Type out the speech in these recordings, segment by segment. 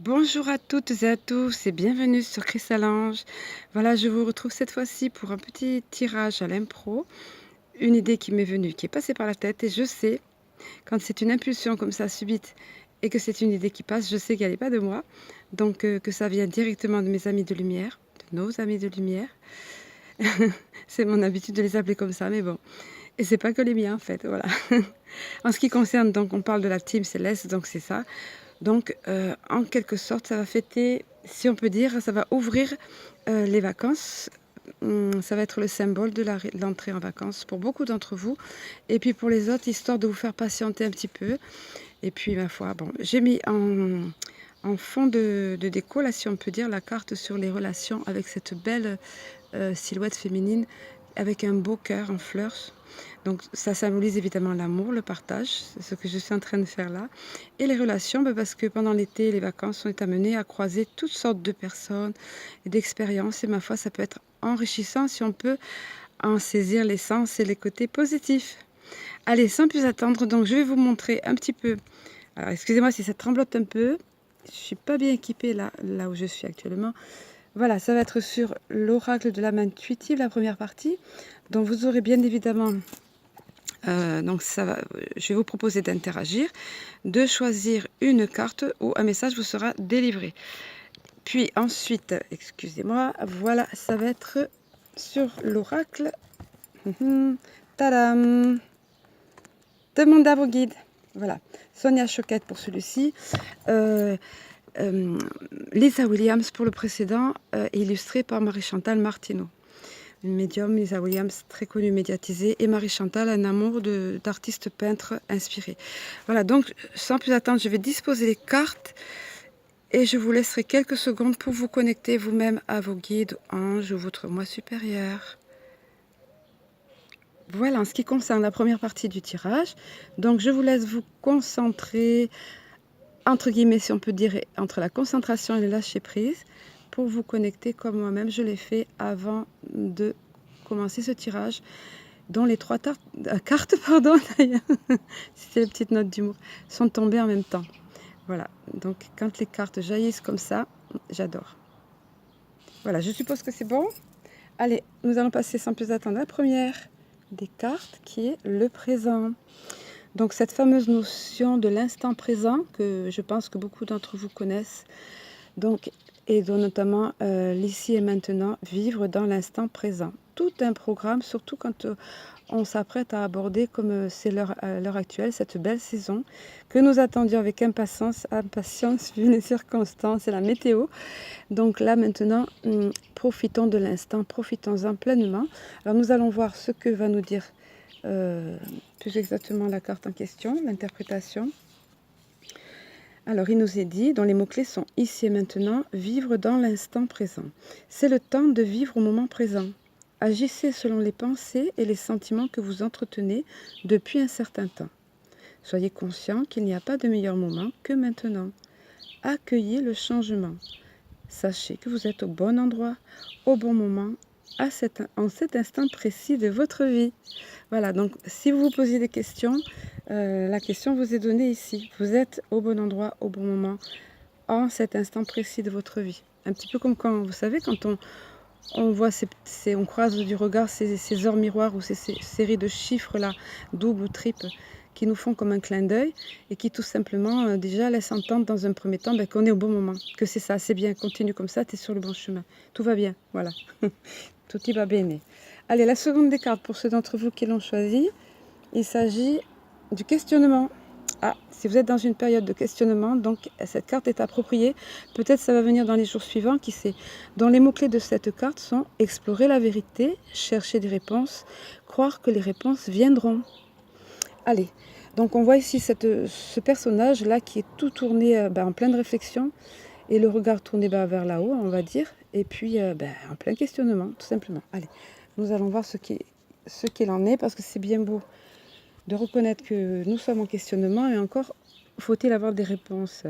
Bonjour à toutes et à tous et bienvenue sur Chrysalange. Voilà, je vous retrouve cette fois-ci pour un petit tirage à l'impro. Une idée qui m'est venue, qui est passée par la tête et je sais, quand c'est une impulsion comme ça subite et que c'est une idée qui passe, je sais qu'elle n'est pas de moi. Donc que ça vient directement de mes amis de lumière, de nos amis de lumière. C'est mon habitude de les appeler comme ça, mais bon. Et c'est pas que les miens en fait, voilà. En ce qui concerne, donc on parle de la team Céleste, donc c'est ça. Donc, en quelque sorte, ça va fêter, si on peut dire, ça va ouvrir les vacances. Ça va être le symbole de l'entrée en vacances pour beaucoup d'entre vous. Et puis pour les autres, histoire de vous faire patienter un petit peu. Et puis, ma foi, bon, j'ai mis en fond de déco, là, si on peut dire, la carte sur les relations avec cette belle silhouette féminine avec un beau cœur en fleurs. Donc ça symbolise évidemment l'amour, le partage, c'est ce que je suis en train de faire là. Et les relations, parce que pendant l'été, les vacances, on est amené à croiser toutes sortes de personnes et d'expériences. Et ma foi, ça peut être enrichissant si on peut en saisir l'essence et les côtés positifs. Allez, sans plus attendre, donc je vais vous montrer un petit peu. Alors excusez-moi si ça tremblote un peu. Je ne suis pas bien équipée là où je suis actuellement. Voilà, ça va être sur l'oracle de l'âme intuitive, la première partie. Donc vous aurez bien évidemment, donc je vais vous proposer d'interagir, de choisir une carte où un message vous sera délivré. Puis ensuite, excusez-moi, voilà, ça va être sur l'oracle. Tadam! Demande à vos guides. Voilà, Sonia Choquette pour celui-ci. Lisa Williams pour le précédent, illustré par Marie-Chantal Martineau. Une médium, Lisa Williams, très connue, médiatisée, et Marie-Chantal, un amour d'artiste peintre inspiré. Voilà, donc sans plus attendre, je vais disposer les cartes et je vous laisserai quelques secondes pour vous connecter vous-même à vos guides, anges ou votre moi supérieur. Voilà, en ce qui concerne la première partie du tirage, donc je vous laisse vous concentrer, entre guillemets, si on peut dire, entre la concentration et le lâcher-prise, pour vous connecter comme moi-même je l'ai fait avant de commencer ce tirage, dont les trois cartes, pardon, d'ailleurs, c'est les petites notes d'humour, sont tombées en même temps. Voilà, donc quand les cartes jaillissent comme ça, j'adore. Voilà, je suppose que c'est bon. Allez, nous allons passer sans plus attendre à la première des cartes, qui est le présent. Donc cette fameuse notion de l'instant présent, que je pense que beaucoup d'entre vous connaissent, donc, et dont notamment l'ici et maintenant, vivre dans l'instant présent. Tout un programme, surtout quand on s'apprête à aborder, comme c'est l'heure actuelle, cette belle saison que nous attendions avec impatience vu les circonstances et la météo. Donc là maintenant, profitons de l'instant, profitons-en pleinement. Alors nous allons voir ce que va nous dire plus exactement la carte en question, l'interprétation. Alors, il nous est dit, dont les mots-clés sont ici et maintenant, vivre dans l'instant présent. C'est le temps de vivre au moment présent. Agissez selon les pensées et les sentiments que vous entretenez depuis un certain temps. Soyez conscient qu'il n'y a pas de meilleur moment que maintenant. Accueillez le changement. Sachez que vous êtes au bon endroit, au bon moment, en cet instant précis de votre vie. Voilà, donc si vous vous posez des questions, la question vous est donnée ici. Vous êtes au bon endroit, au bon moment, en cet instant précis de votre vie. Un petit peu comme quand, vous savez, quand on voit, on croise du regard ces ors miroirs ou ces séries de chiffres là, double ou triple, qui nous font comme un clin d'œil et qui tout simplement déjà laissent entendre dans un premier temps qu'on est au bon moment, que c'est ça, c'est bien, continue comme ça, tu es sur le bon chemin. Tout va bien, voilà. Tout y va bien. Allez, la seconde des cartes pour ceux d'entre vous qui l'ont choisi, il s'agit du questionnement. Ah, si vous êtes dans une période de questionnement, donc cette carte est appropriée. Peut-être ça va venir dans les jours suivants, qui sait. Dont les mots-clés de cette carte sont explorer la vérité, chercher des réponses, croire que les réponses viendront. Allez, donc on voit ici ce personnage-là qui est tout tourné en pleine réflexion et le regard tourné vers là-haut, on va dire, et puis en plein questionnement, tout simplement. Allez, nous allons voir ce qu'il en est, parce que c'est bien beau de reconnaître que nous sommes en questionnement, et encore faut-il avoir des réponses.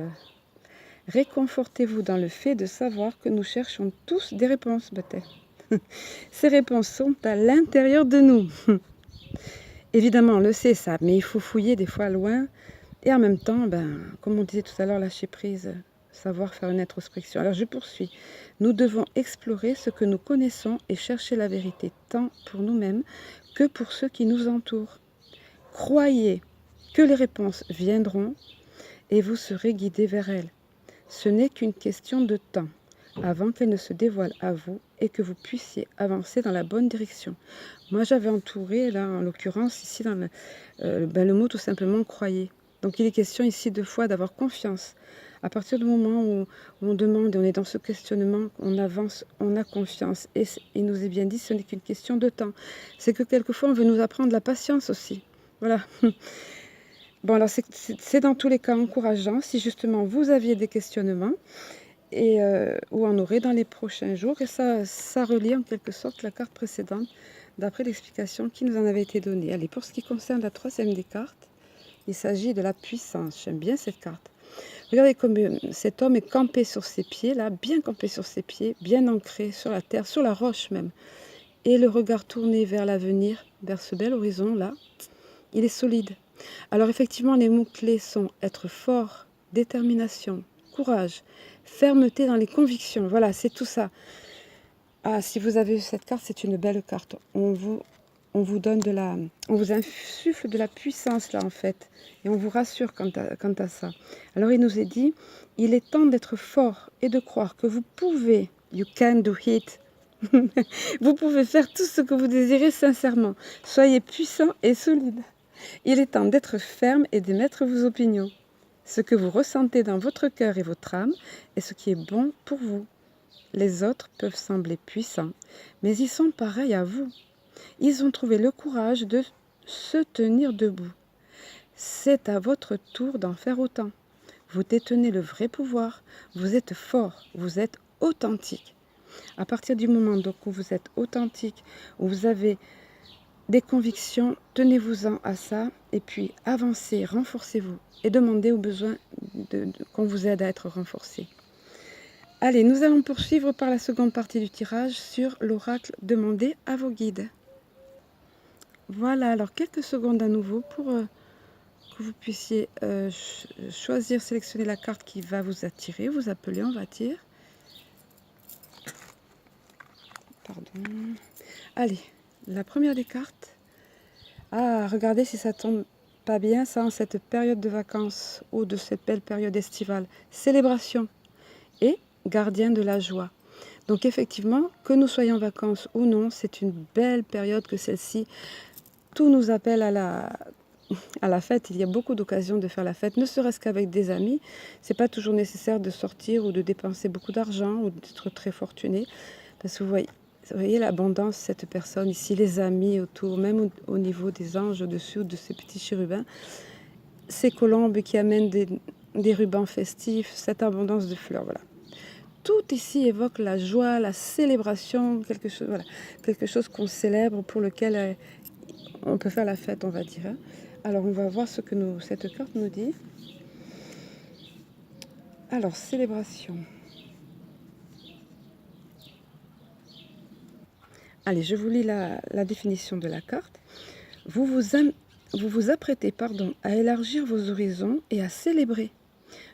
Réconfortez-vous dans le fait de savoir que nous cherchons tous des réponses, peut-être. Ces réponses sont à l'intérieur de nous. Évidemment, on le sait ça, mais il faut fouiller des fois loin. Et en même temps, comme on disait tout à l'heure, lâcher prise, savoir faire une introspection. Alors je poursuis. Nous devons explorer ce que nous connaissons et chercher la vérité, tant pour nous-mêmes que pour ceux qui nous entourent. Croyez que les réponses viendront et vous serez guidés vers elles. Ce n'est qu'une question de temps avant qu'elles ne se dévoilent à vous et que vous puissiez avancer dans la bonne direction. Moi, j'avais entouré, là, en l'occurrence, ici, dans le mot tout simplement croyez. Donc, il est question ici deux fois d'avoir confiance. À partir du moment où on demande et on est dans ce questionnement, on avance, on a confiance. Et il nous est bien dit, ce n'est qu'une question de temps. C'est que quelquefois, on veut nous apprendre la patience aussi. Voilà. Bon, alors c'est dans tous les cas encourageant si justement vous aviez des questionnements et ou en aurez dans les prochains jours. Et ça relie en quelque sorte la carte précédente d'après l'explication qui nous en avait été donnée. Allez, pour ce qui concerne la troisième des cartes, il s'agit de la puissance. J'aime bien cette carte. Regardez comme cet homme est campé sur ses pieds, là, bien campé sur ses pieds, bien ancré sur la terre, sur la roche même. Et le regard tourné vers l'avenir, vers ce bel horizon là, il est solide. Alors effectivement, les mots-clés sont être fort, détermination, courage, fermeté dans les convictions. Voilà, c'est tout ça. Ah, si vous avez eu cette carte, c'est une belle carte. On vous donne on vous insuffle de la puissance là en fait. Et on vous rassure quant à ça. Alors il nous est dit, il est temps d'être fort et de croire que vous pouvez, you can do it. Vous pouvez faire tout ce que vous désirez sincèrement. Soyez puissant et solide. Il est temps d'être ferme et d'émettre vos opinions. Ce que vous ressentez dans votre cœur et votre âme est ce qui est bon pour vous. Les autres peuvent sembler puissants, mais ils sont pareils à vous. Ils ont trouvé le courage de se tenir debout. C'est à votre tour d'en faire autant. Vous détenez le vrai pouvoir, vous êtes fort, vous êtes authentique. À partir du moment donc où vous êtes authentique, où vous avez des convictions, tenez-vous-en à ça et puis avancez, renforcez-vous et demandez aux besoins qu'on vous aide à être renforcé. Allez, nous allons poursuivre par la seconde partie du tirage sur l'oracle demandé à vos guides. Voilà, alors quelques secondes à nouveau pour que vous puissiez choisir, sélectionner la carte qui va vous attirer, vous appeler, on va dire. Pardon. Allez, la première des cartes. Ah, regardez si ça tombe pas bien, ça, en cette période de vacances ou de cette belle période estivale. Célébration et gardien de la joie. Donc effectivement, que nous soyons en vacances ou non, c'est une belle période que celle-ci. Tout nous appelle à la fête. Il y a beaucoup d'occasions de faire la fête, ne serait-ce qu'avec des amis. C'est pas toujours nécessaire de sortir ou de dépenser beaucoup d'argent ou d'être très fortuné. Parce que vous voyez l'abondance, cette personne ici, les amis autour, même au niveau des anges au-dessus de ces petits chérubins, ces colombes qui amènent des rubans festifs, cette abondance de fleurs, voilà. Tout ici évoque la joie, la célébration, quelque chose qu'on célèbre, pour lequel on peut faire la fête, on va dire. Alors, on va voir ce que cette carte nous dit. Alors, célébration. Allez, je vous lis la définition de la carte. Vous vous apprêtez à élargir vos horizons et à célébrer.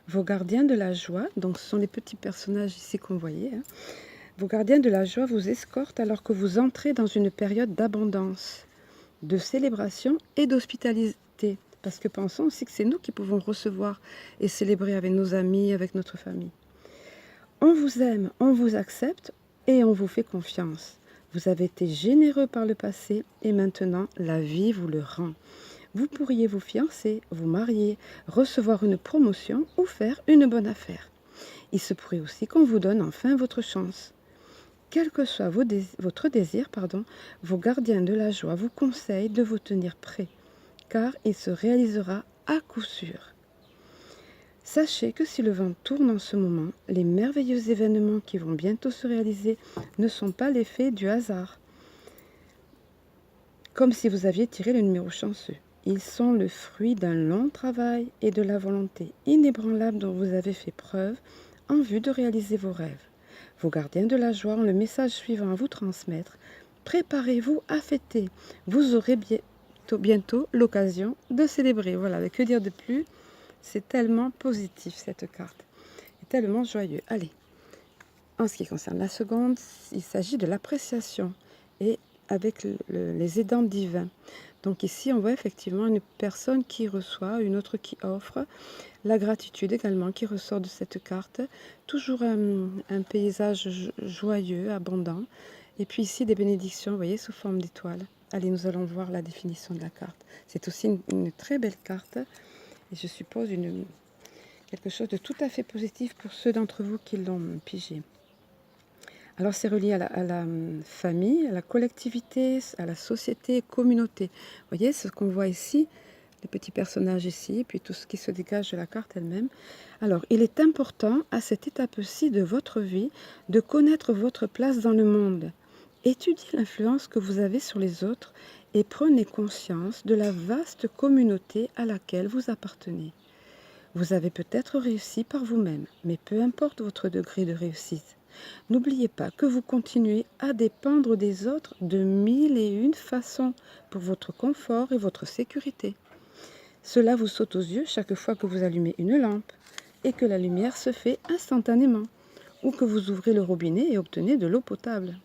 Vos gardiens de la joie, donc ce sont les petits personnages ici qu'on voyait, vos gardiens de la joie vous escortent alors que vous entrez dans une période d'abondance, de célébration et d'hospitalité. Parce que pensons aussi que c'est nous qui pouvons recevoir et célébrer avec nos amis, avec notre famille. On vous aime, on vous accepte et on vous fait confiance. Vous avez été généreux par le passé et maintenant la vie vous le rend. Vous pourriez vous fiancer, vous marier, recevoir une promotion ou faire une bonne affaire. Il se pourrait aussi qu'on vous donne enfin votre chance. Quel que soit votre désir, vos gardiens de la joie vous conseillent de vous tenir prêt, car il se réalisera à coup sûr. Sachez que si le vent tourne en ce moment, les merveilleux événements qui vont bientôt se réaliser ne sont pas l'effet du hasard, comme si vous aviez tiré le numéro chanceux. Ils sont le fruit d'un long travail et de la volonté inébranlable dont vous avez fait preuve en vue de réaliser vos rêves. Vos gardiens de la joie ont le message suivant à vous transmettre. Préparez-vous à fêter. Vous aurez bientôt l'occasion de célébrer. Voilà, que dire de plus? C'est tellement positif cette carte. tellement joyeux. Allez, en ce qui concerne la seconde, il s'agit de l'appréciation et avec les aidants divins. Donc ici, on voit effectivement une personne qui reçoit, une autre qui offre, la gratitude également qui ressort de cette carte, toujours un paysage joyeux, abondant, et puis ici des bénédictions, vous voyez, sous forme d'étoiles. Allez, nous allons voir la définition de la carte. C'est aussi une très belle carte, et je suppose quelque chose de tout à fait positif pour ceux d'entre vous qui l'ont pigé. Alors c'est relié à la famille, à la collectivité, à la société, communauté. Vous voyez, ce qu'on voit ici, les petits personnages ici, et puis tout ce qui se dégage de la carte elle-même. Alors, il est important à cette étape-ci de votre vie de connaître votre place dans le monde. Étudiez l'influence que vous avez sur les autres et prenez conscience de la vaste communauté à laquelle vous appartenez. Vous avez peut-être réussi par vous-même, mais peu importe votre degré de réussite. N'oubliez pas que vous continuez à dépendre des autres de 1001 façons pour votre confort et votre sécurité. Cela vous saute aux yeux chaque fois que vous allumez une lampe et que la lumière se fait instantanément, ou que vous ouvrez le robinet et obtenez de l'eau potable.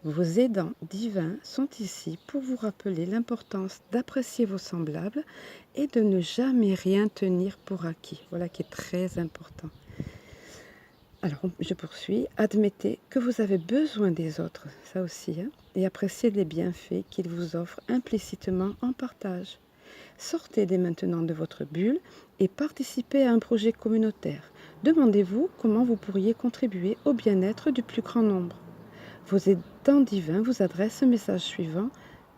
Vos aidants divins sont ici pour vous rappeler l'importance d'apprécier vos semblables et de ne jamais rien tenir pour acquis. Voilà qui est très important. Alors, je poursuis. Admettez que vous avez besoin des autres, ça aussi, et appréciez les bienfaits qu'ils vous offrent implicitement en partage. Sortez dès maintenant de votre bulle et participez à un projet communautaire. Demandez-vous comment vous pourriez contribuer au bien-être du plus grand nombre. Vos aidants divins vous adressent ce message suivant.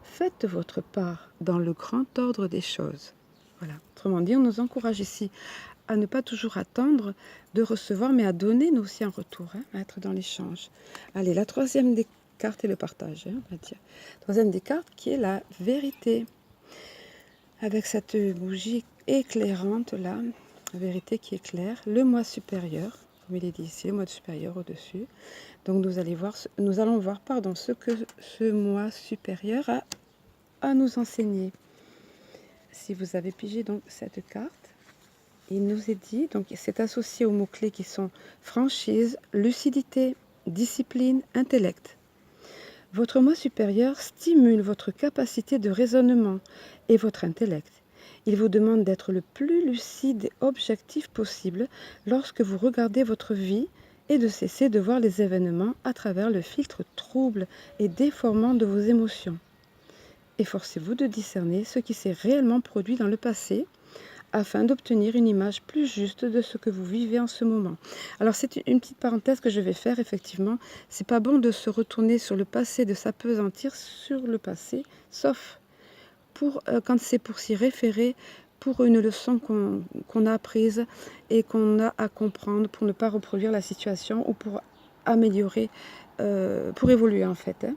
Faites votre part dans le grand ordre des choses. Voilà. Autrement dit, on nous encourage ici à ne pas toujours attendre de recevoir, mais à donner nous aussi en retour, à être dans l'échange. Allez, la troisième des cartes est le partage, on va dire. Troisième des cartes qui est la vérité. Avec cette bougie éclairante là, la vérité qui éclaire, le moi supérieur, comme il est dit ici, le moi supérieur au-dessus. Donc nous allons voir ce que ce moi supérieur a à nous enseigner. Si vous avez pigé donc cette carte, il nous est dit, donc c'est associé aux mots-clés qui sont franchise, lucidité, discipline, intellect. Votre moi supérieur stimule votre capacité de raisonnement et votre intellect. Il vous demande d'être le plus lucide et objectif possible lorsque vous regardez votre vie et de cesser de voir les événements à travers le filtre trouble et déformant de vos émotions. Efforcez-vous de discerner ce qui s'est réellement produit dans le passé afin d'obtenir une image plus juste de ce que vous vivez en ce moment. Alors c'est une petite parenthèse que je vais faire, effectivement. C'est pas bon de se retourner sur le passé, de s'appesantir sur le passé, sauf quand c'est pour s'y référer, pour une leçon qu'on a apprise et qu'on a à comprendre pour ne pas reproduire la situation ou pour améliorer, pour évoluer en fait.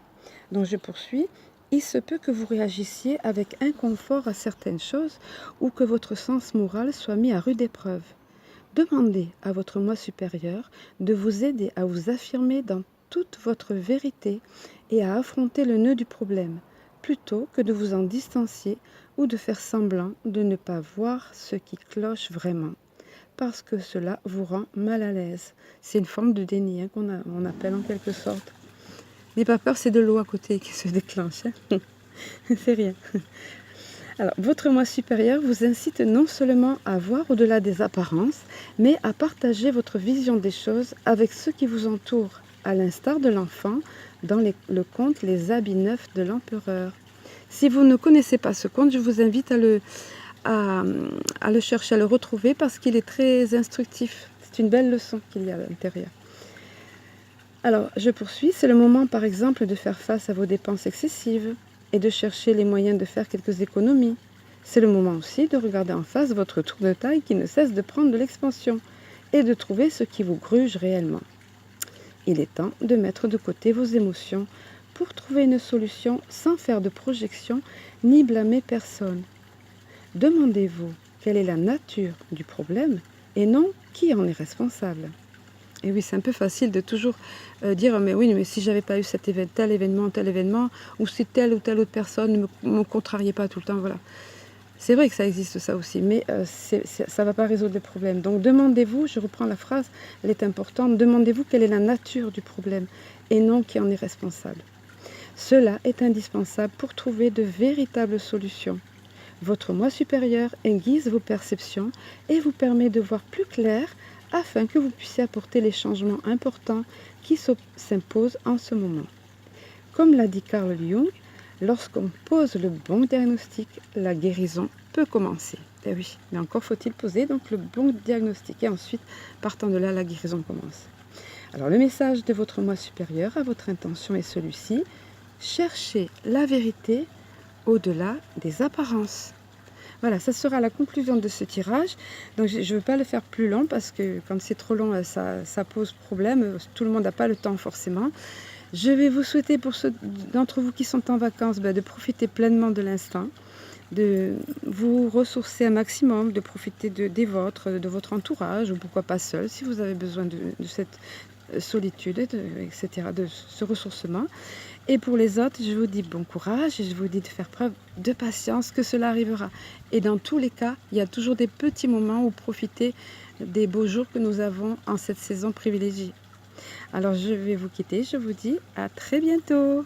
Donc je poursuis. Il se peut que vous réagissiez avec inconfort à certaines choses ou que votre sens moral soit mis à rude épreuve. Demandez à votre moi supérieur de vous aider à vous affirmer dans toute votre vérité et à affronter le nœud du problème, plutôt que de vous en distancier ou de faire semblant de ne pas voir ce qui cloche vraiment, parce que cela vous rend mal à l'aise. C'est une forme de déni qu'on appelle en quelque sorte. N'ayez pas peur, c'est de l'eau à côté qui se déclenche. C'est rien. Alors, votre moi supérieur vous incite non seulement à voir au-delà des apparences, mais à partager votre vision des choses avec ceux qui vous entourent, à l'instar de l'enfant dans le conte Les habits neufs de l'empereur. Si vous ne connaissez pas ce conte, je vous invite à le chercher, à le retrouver parce qu'il est très instructif. C'est une belle leçon qu'il y a à l'intérieur. Alors, je poursuis. C'est le moment, par exemple, de faire face à vos dépenses excessives et de chercher les moyens de faire quelques économies. C'est le moment aussi de regarder en face votre tour de taille qui ne cesse de prendre de l'expansion et de trouver ce qui vous gruge réellement. Il est temps de mettre de côté vos émotions pour trouver une solution sans faire de projection ni blâmer personne. Demandez-vous quelle est la nature du problème et non qui en est responsable. Et oui, c'est un peu facile de toujours dire « mais oui, mais si j'avais pas eu tel événement, ou si telle ou telle autre personne ne me contrariait pas tout le temps, voilà. » C'est vrai que ça existe ça aussi, mais ça ne va pas résoudre les problèmes. Donc demandez-vous, je reprends la phrase, elle est importante, demandez-vous quelle est la nature du problème et non qui en est responsable. Cela est indispensable pour trouver de véritables solutions. Votre moi supérieur aiguise vos perceptions et vous permet de voir plus clair afin que vous puissiez apporter les changements importants qui s'imposent en ce moment. Comme l'a dit Carl Jung, lorsqu'on pose le bon diagnostic, la guérison peut commencer. Eh oui, mais encore faut-il poser donc le bon diagnostic et ensuite, partant de là, la guérison commence. Alors le message de votre moi supérieur à votre intention est celui-ci: cherchez la vérité au-delà des apparences. Voilà, ça sera la conclusion de ce tirage. Donc je ne veux pas le faire plus long parce que quand c'est trop long, ça pose problème. Tout le monde n'a pas le temps forcément. Je vais vous souhaiter pour ceux d'entre vous qui sont en vacances de profiter pleinement de l'instant, de vous ressourcer un maximum, de profiter des vôtres, de votre entourage ou pourquoi pas seul si vous avez besoin de cette solitude, etc., de ce ressourcement. Et pour les autres, je vous dis bon courage et je vous dis de faire preuve de patience, que cela arrivera. Et dans tous les cas, il y a toujours des petits moments où profiter des beaux jours que nous avons en cette saison privilégiée. Alors je vais vous quitter, je vous dis à très bientôt.